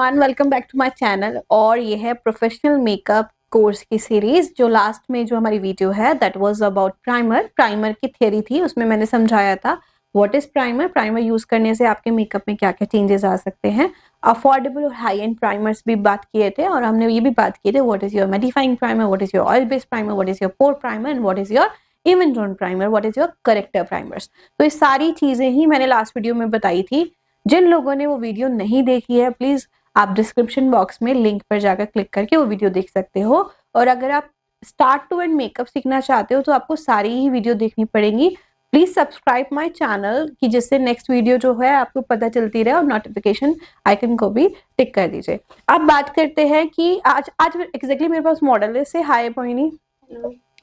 Everyone, welcome back to my channel. और ये है प्रोफेशनल मेकअप कोर्स की सीरीज। जो लास्ट में जो हमारी वीडियो है दैट वाज अबाउट प्राइमर की थ्योरी थी। उसमें मैंने समझाया था व्हाट इज प्राइमर यूज करने से आपके मेकअप में क्या क्या चेंजेस आ सकते हैं। अफोर्डेबल और हाई एंड प्राइमर्स भी बात किए थे, और हमने ये भी बात की थी what is your mattifying primer, what is your oil based primer, what is your pore primer and what is your even tone primer, what is your corrector primers. तो ये सारी चीजें ही मैंने लास्ट वीडियो में बताई थी। जिन लोगों ने वो वीडियो नहीं देखी है, प्लीज आप डिस्क्रिप्शन बॉक्स में लिंक पर जाकर क्लिक करके वो वीडियो देख सकते हो। और अगर आप स्टार्ट टू एंड मेकअप सीखना चाहते हो तो आपको सारी ही वीडियो देखनी पड़ेंगी। प्लीज सब्सक्राइब माय चैनल कि जिससे नेक्स्ट वीडियो जो है आपको पता चलती रहे, और नोटिफिकेशन आइकन को भी टिक कर दीजिए। अब बात करते हैं कि आज एग्जैक्टली मेरे पास मॉडल है से हाय मोहिनी,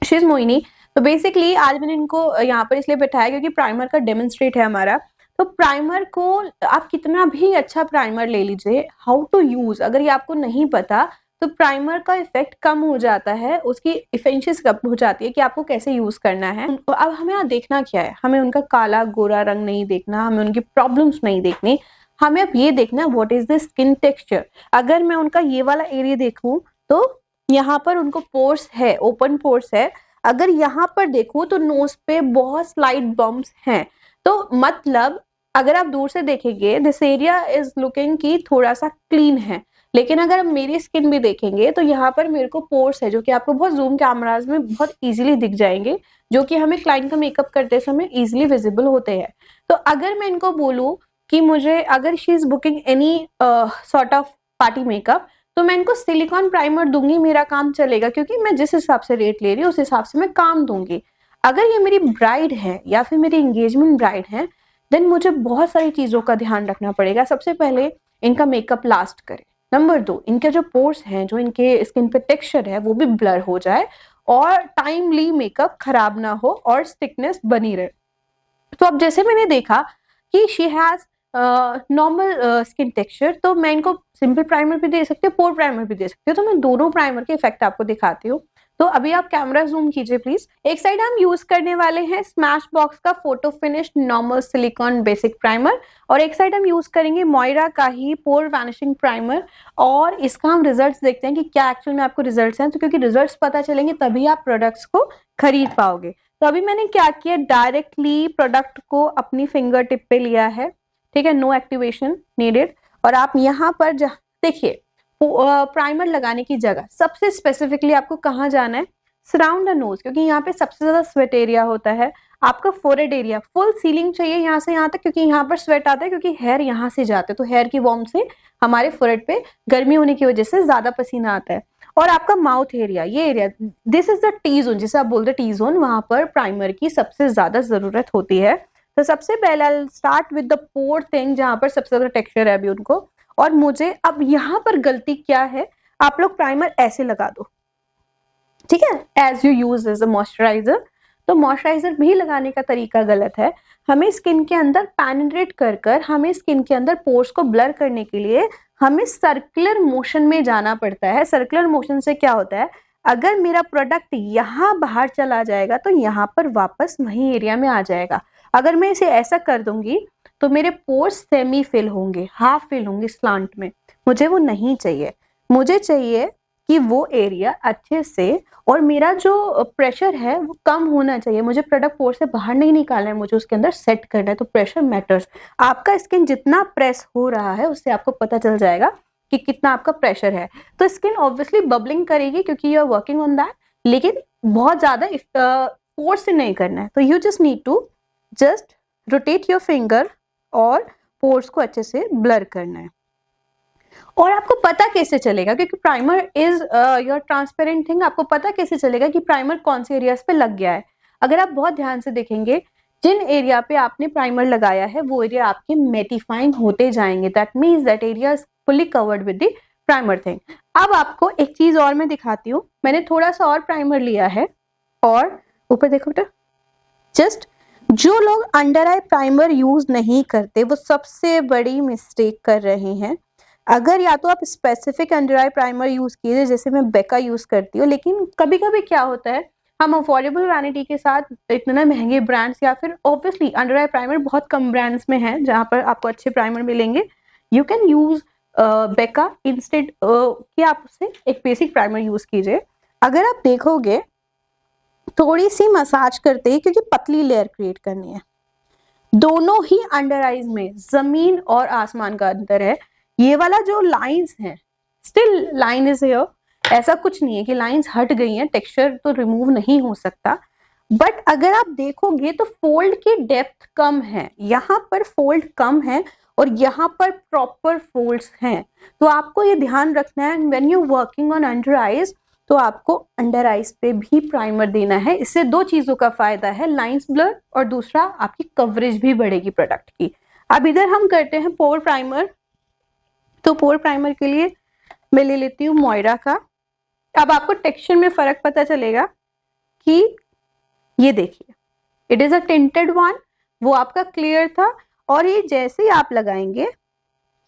शी इज मोहिनी। तो बेसिकली आज मैंने इनको यहाँ पर इसलिए बैठाया क्योंकि प्राइमर का डेमोन्स्ट्रेट है हमारा। तो प्राइमर को आप कितना भी अच्छा प्राइमर ले लीजिए, हाउ टू यूज अगर ये आपको नहीं पता तो प्राइमर का इफेक्ट कम हो जाता है, उसकी इफेंशियस कम हो जाती है कि आपको कैसे यूज करना है। अब हमें यहाँ देखना क्या है, हमें उनका काला गोरा रंग नहीं देखना, हमें उनकी प्रॉब्लम्स नहीं देखनी, हमें अब ये देखना what is the skin texture. अगर मैं उनका ये वाला एरिया देखूं तो यहाँ पर उनको पोर्स है, ओपन पोर्स है। अगर यहाँ पर देखूं तो नोज पे बहुत स्लाइट बम्प्स हैं। तो मतलब अगर आप दूर से देखेंगे दिस एरिया इज लुकिंग की थोड़ा सा क्लीन है, लेकिन अगर आप मेरी स्किन भी देखेंगे तो यहाँ पर मेरे को पोर्स है जो कि आपको बहुत जूम कैमराज में बहुत इजीली दिख जाएंगे, जो कि हमें क्लाइंट का मेकअप करते समय इजीली विजिबल होते हैं। तो अगर मैं इनको बोलूं कि मुझे अगर she is booking any sort of party makeup तो मैं इनको सिलिकॉन प्राइमर दूंगी, मेरा काम चलेगा, क्योंकि मैं जिस हिसाब से रेट ले रही हूँ उस हिसाब से मैं काम दूंगी। अगर ये मेरी ब्राइड है या फिर मेरी एंगेजमेंट ब्राइड है देन मुझे बहुत सारी चीजों का ध्यान रखना पड़ेगा। सबसे पहले इनका मेकअप लास्ट करे। नंबर 2, इनके जो पोर्स हैं, जो इनके स्किन पे टेक्सचर है वो भी ब्लर हो जाए और टाइमली मेकअप खराब ना हो और स्टिकनेस बनी रहे। तो अब जैसे मैंने देखा कि she has normal skin texture, तो मैं इनको सिंपल प्राइमर भी दे सकती हूँ, पोर प्राइमर भी दे सकती हूँ। तो मैं दोनों प्राइमर के इफेक्ट आपको दिखाती हूँ। तो अभी आप कैमरा जूम कीजिए प्लीज। एक साइड हम यूज करने वाले हैं स्मैश बॉक्स का photo finish normal silicon basic primer, और एक साइड हम यूज करेंगे मोयरा का ही पोर वैनिशिंग प्राइमर। और इसका हम रिजल्ट्स देखते हैं कि क्या एक्चुअल में आपको रिजल्ट्स हैं, तो क्योंकि रिजल्ट्स पता चलेंगे तभी आप प्रोडक्ट्स को खरीद पाओगे। तो अभी मैंने क्या किया, डायरेक्टली प्रोडक्ट को अपनी फिंगर टिप पे लिया है, ठीक है, नो एक्टिवेशन नीडेड। और आप यहाँ पर देखिए प्राइमर लगाने की जगह सबसे स्पेसिफिकली आपको कहाँ जाना है, सराउंड द नोज, क्योंकि यहाँ पे सबसे ज्यादा स्वेट एरिया होता है। आपका फोरहेड एरिया फुल सीलिंग चाहिए यहाँ से यहाँ तक, क्योंकि यहाँ पर स्वेट आता है, क्योंकि हेयर यहाँ से जाते हैं, तो हेयर की वार्म से हमारे फोरहेड पे गर्मी होने की वजह से ज्यादा पसीना आता है। और आपका माउथ एरिया, ये area, this is the T zone, जिसे आप बोलते टी जोन, वहां पर प्राइमर की सबसे ज्यादा जरूरत होती है। तो सबसे पहले start with the pore thing, जहां पर सबसे ज्यादा टेक्सचर है अभी उनको। और मुझे अब यहाँ पर गलती क्या है, आप लोग प्राइमर ऐसे लगा दो, ठीक है, as you use as a moisturiser. तो मॉइस्चराइजर भी लगाने का तरीका गलत है। हमें स्किन के अंदर पेनिट्रेट कर हमें स्किन के अंदर पोर्स को ब्लर करने के लिए हमें सर्कुलर मोशन में जाना पड़ता है। सर्कुलर मोशन से क्या होता है, अगर मेरा प्रोडक्ट यहाँ बाहर चला जाएगा तो यहाँ पर वापस वही एरिया में आ जाएगा। अगर मैं इसे ऐसा कर दूंगी तो मेरे पोर्स सेमी फिल होंगे, हाफ फिल होंगे स्लांट में। मुझे वो नहीं चाहिए, मुझे चाहिए कि वो एरिया अच्छे से, और मेरा जो प्रेशर है वो कम होना चाहिए। मुझे प्रोडक्ट पोर से बाहर नहीं निकालना है, मुझे उसके अंदर सेट करना है। तो प्रेशर मैटर्स। आपका स्किन जितना प्रेस हो रहा है उससे आपको पता चल जाएगा कि कितना आपका प्रेशर है। तो स्किन ऑब्वियसली बबलिंग करेगी क्योंकि you are working on that, लेकिन बहुत ज्यादा फोर्स से नहीं करना है। तो you just need to just rotate your finger और पोर्स को अच्छे से ब्लर करना है। और आपको पता कैसे चलेगा, क्योंकि primer is your transparent thing, आपको पता कैसे चलेगा कि प्राइमर कौन से एरियाज पे लग गया है। अगर आप बहुत ध्यान से देखेंगे, जिन एरिया पे आपने प्राइमर लगाया है वो एरिया आपके मेटिफाइंग होते जाएंगे। That means that area is fully covered with the primer thing. अब आपको एक चीज और मैं दिखाती हूँ। मैंने थोड़ा सा और प्राइमर लिया है, और ऊपर देखो बेटा, जस्ट जो लोग अंडर आई प्राइमर यूज नहीं करते वो सबसे बड़ी मिस्टेक कर रहे हैं। अगर या तो आप specific under eye primer use कीजिए, जैसे मैं बेका यूज करती हूँ, लेकिन कभी कभी क्या होता है हम अफोर्डेबल वैनिटी के साथ इतने महंगे ब्रांड्स, या फिर ऑब्वियसली अंडर आई प्राइमर बहुत कम ब्रांड्स में है जहां पर आपको अच्छे प्राइमर मिलेंगे। यू कैन यूज बेका इंस्टेड कि आप उससे एक बेसिक प्राइमर यूज कीजिए। अगर आप देखोगे थोड़ी सी मसाज करते ही, क्योंकि पतली लेयर क्रिएट करनी है, दोनों ही अंडर आईज में जमीन और आसमान का अंतर है। ये वाला जो लाइंस है, स्टिल लाइन इज हियर, ऐसा कुछ नहीं है कि लाइंस हट गई हैं, टेक्सचर तो रिमूव नहीं हो सकता, बट अगर आप देखोगे तो फोल्ड की डेप्थ कम है, यहाँ पर फोल्ड कम है और यहाँ पर प्रॉपर फोल्ड्स हैं। तो आपको ये ध्यान रखना है when you working on under eyes, तो आपको अंडर आईज पे भी प्राइमर देना है। इससे दो चीजों का फायदा है, लाइंस ब्लर और दूसरा आपकी कवरेज भी बढ़ेगी प्रोडक्ट की। अब इधर हम करते हैं पोर प्राइमर। तो पोर प्राइमर के लिए मैं ले लेती हूँ मोयरा का। अब आपको टेक्सचर में फर्क पता चलेगा कि ये देखिए, it is a tinted one, वो आपका क्लियर था, और ये जैसे ही आप लगाएंगे,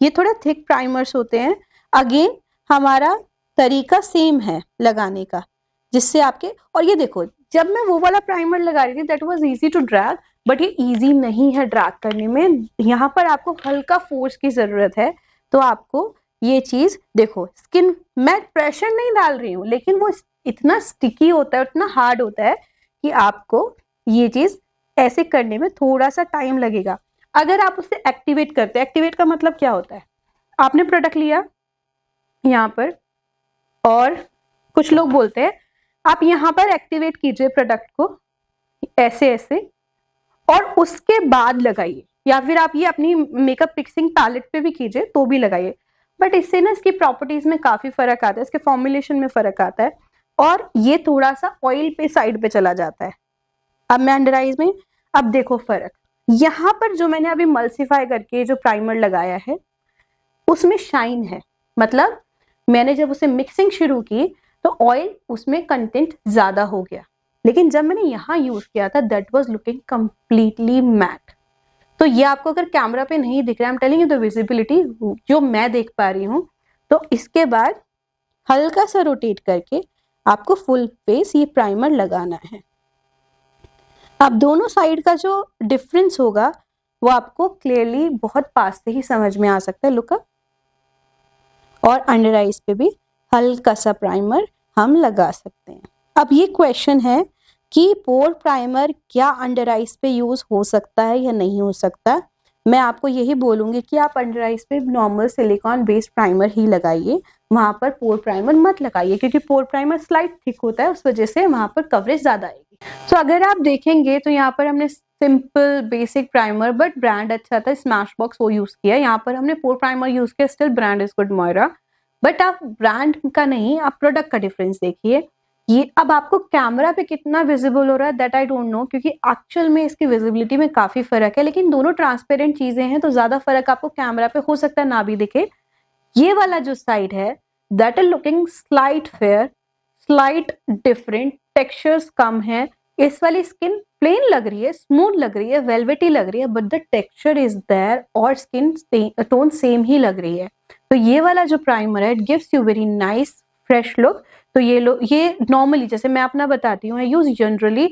ये थोड़ा थिक प्राइमर्स होते हैं। अगेन हमारा तरीका सेम है लगाने का, जिससे आपके, और ये देखो जब मैं वो वाला प्राइमर लगा रही थी that was easy to drag, but ये इजी नहीं है ड्रैग करने में, यहाँ पर आपको हल्का फोर्स की जरूरत है। तो आपको ये चीज देखो, स्किन मैं प्रेशर नहीं डाल रही हूँ, लेकिन वो इतना स्टिकी होता है, इतना हार्ड होता है कि आपको ये चीज ऐसे करने में थोड़ा सा टाइम लगेगा। अगर आप उसे एक्टिवेट करते हैं, एक्टिवेट का मतलब क्या होता है, आपने प्रोडक्ट लिया यहाँ पर, और कुछ लोग बोलते हैं आप यहाँ पर एक्टिवेट कीजिए प्रोडक्ट को ऐसे ऐसे, और उसके बाद लगाइए, या फिर आप ये अपनी मेकअप फिक्सिंग पैलेट पे भी कीजिए तो भी लगाइए। बट इससे ना इसकी प्रॉपर्टीज में काफी फर्क आता है, इसके फॉर्मुलेशन में फर्क आता है, और ये थोड़ा सा ऑयल पे साइड पे चला जाता है। अब मैं अंडर आईज में, अब देखो फर्क, यहाँ पर जो मैंने अभी मल्सीफाई करके जो प्राइमर लगाया है उसमें शाइन है, मतलब मैंने जब उसे मिक्सिंग शुरू की तो ऑयल उसमें कंटेंट ज्यादा हो गया, लेकिन जब मैंने यहाँ यूज किया था that was looking completely matte. तो ये आपको अगर कैमरा पे नहीं दिख रहा है, I am telling you the visibility जो मैं देख पा रही हूँ। तो इसके बाद हल्का सा रोटेट करके आपको फुल फेस ये प्राइमर लगाना है। अब दोनों साइड का जो डिफरेंस होगा वो आपको क्लियरली बहुत पास से ही समझ में आ सकता है। लुक अप, और अंडर आईज पे भी हल्का सा प्राइमर हम लगा सकते हैं। अब ये क्वेश्चन है कि पोर प्राइमर क्या अंडर आईज पे यूज हो सकता है या नहीं हो सकता। मैं आपको यही बोलूंगी कि आप अंडर आईज पे नॉर्मल सिलिकॉन बेस्ड प्राइमर ही लगाइए, वहां पर पोर प्राइमर मत लगाइए, क्योंकि पोर प्राइमर स्लाइट थिक होता है, उस वजह से वहां पर कवरेज ज्यादा आएगी। तो अगर आप देखेंगे तो यहाँ पर हमने simple basic primer, but brand अच्छा था, स्मैश बॉक्स वो यूज किया। यहाँ पर हमने पोर प्राइमर यूज किया, still brand is good Moira, but आप ब्रांड का नहीं, आप प्रोडक्ट का डिफरेंस देखिए। ये अब आपको कैमरा पे कितना विजिबल हो रहा है दैट आई डोंट नो, क्योंकि एक्चुअल में इसकी विजिबिलिटी में काफी फर्क है, लेकिन दोनों ट्रांसपेरेंट चीजें हैं तो ज्यादा फर्क आपको कैमरा पे हो सकता है ना भी दिखे। ये वाला जो साइड है that is looking slight fair, slight different, textures कम है। इस वाली स्किन प्लेन लग रही है, स्मूथ लग रही है, वेलवेटी लग रही है, but the texture is there और स्किन टोन सेम ही लग रही है। तो ये वाला जो प्राइमर है it gives you very nice fresh look. तो ये नॉर्मली, जैसे मैं अपना बताती हूँ, यूज जनरली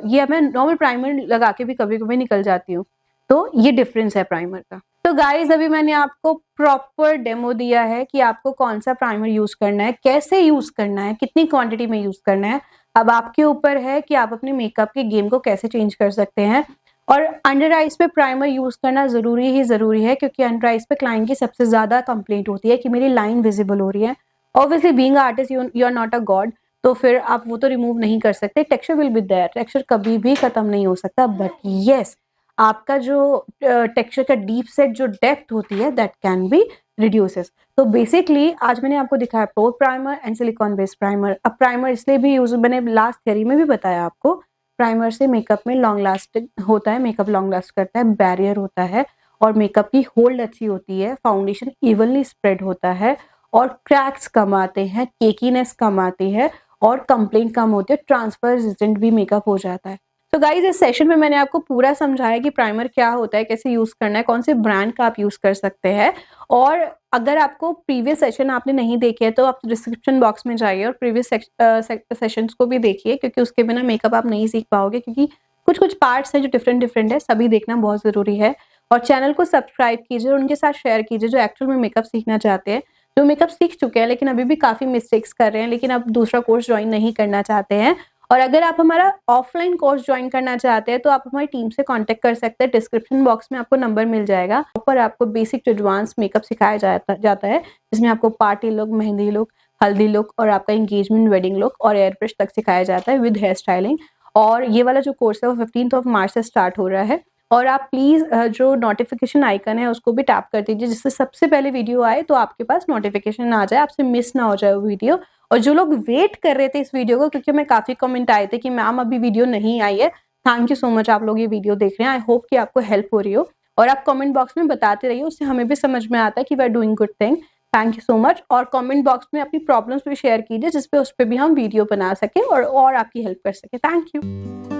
ये मैं नॉर्मल प्राइमर लगा के भी कभी कभी निकल जाती हूँ। तो ये डिफरेंस है प्राइमर का। तो गाइज अभी मैंने आपको प्रॉपर डेमो दिया है कि आपको कौन सा प्राइमर यूज करना है, कैसे यूज करना है, कितनी क्वांटिटी में यूज करना है। अब आपके ऊपर है कि आप अपने मेकअप के गेम को कैसे चेंज कर सकते हैं। और अंडर आईज पे प्राइमर यूज करना जरूरी है, क्योंकि अंडर आईज पे क्लाइंट की सबसे ज्यादा कंप्लेंट होती है कि मेरी लाइन विजिबल हो रही है। Obviously being artist you are not a god, तो फिर आप वो तो रिमूव नहीं कर सकते, texture will be there, texture कभी भी खत्म नहीं हो सकता, बट येस आपका जो टेक्सचर का डीप सेट जो डेप्थ होती है दैट कैन बी रिड्यूसेस। तो बेसिकली आज मैंने आपको दिखाया pore primer and silicone based primer. अब प्राइमर इसलिए भी यूज, मैंने लास्ट थ्योरी में भी बताया आपको, प्राइमर से मेकअप में लॉन्ग लास्टिंग होता है, मेकअप लॉन्ग लास्ट करता है, बैरियर होता है, और मेकअप की होल्ड अच्छी होती है, फाउंडेशन इवनली स्प्रेड होता है, और क्रैक्स कम आते हैं, केकीनेस कम आती है, और कंप्लेंट कम होती है, ट्रांसफर रेजिस्टेंट भी मेकअप हो जाता है। तो गाइज इस सेशन में मैंने आपको पूरा समझाया कि प्राइमर क्या होता है, कैसे यूज करना है, कौन से ब्रांड का आप यूज कर सकते हैं। और अगर आपको प्रीवियस सेशन आपने नहीं देखे हैं तो आप डिस्क्रिप्शन बॉक्स में जाइए और प्रीवियस सेशंस को भी देखिए, क्योंकि उसके बिना मेकअप आप नहीं सीख पाओगे, क्योंकि कुछ पार्ट्स हैं जो डिफरेंट है, सभी देखना बहुत जरूरी है। और चैनल को सब्सक्राइब कीजिए और उनके साथ शेयर कीजिए जो एक्चुअल में मेकअप सीखना चाहते हैं, जो मेकअप सीख चुके हैं लेकिन अभी भी काफ़ी मिस्टेक्स कर रहे हैं, लेकिन अब दूसरा कोर्स ज्वाइन नहीं करना चाहते हैं। और अगर आप हमारा ऑफलाइन कोर्स ज्वाइन करना चाहते हैं तो आप हमारी टीम से कांटेक्ट कर सकते हैं। डिस्क्रिप्शन बॉक्स में आपको नंबर मिल जाएगा। ऊपर आपको बेसिक टू एडवांस मेकअप सिखाया जाता है, जिसमें आपको पार्टी लुक, मेहंदी लुक, हल्दी लुक और आपका एंगेजमेंट वेडिंग लुक और एयर ब्रश तक सिखाया जाता है विद हेयर स्टाइलिंग। और ये वाला जो कोर्स है वो 15 मार्च से स्टार्ट हो रहा है। और आप प्लीज़ जो नोटिफिकेशन आइकन है उसको भी टैप कर दीजिए, जिससे सबसे पहले वीडियो आए तो आपके पास नोटिफिकेशन आ जाए, आपसे मिस ना हो जाए वो वीडियो। और जो लोग वेट कर रहे थे इस वीडियो को, क्योंकि हमें काफ़ी कमेंट आए थे कि मैम अभी वीडियो नहीं आई है, थैंक यू सो मच आप लोग ये वीडियो देख रहे हैं। आई होप कि आपको हेल्प हो रही हो और आप कमेंट बॉक्स में बताते रहिए, उससे हमें भी समझ में आता है कि we are doing good thing. Thank you so much. और कमेंट बॉक्स में अपनी प्रॉब्लम्स भी शेयर कीजिए, जिस पे उस पे भी हम वीडियो बना सकें और आपकी हेल्प कर सकें। Thank you.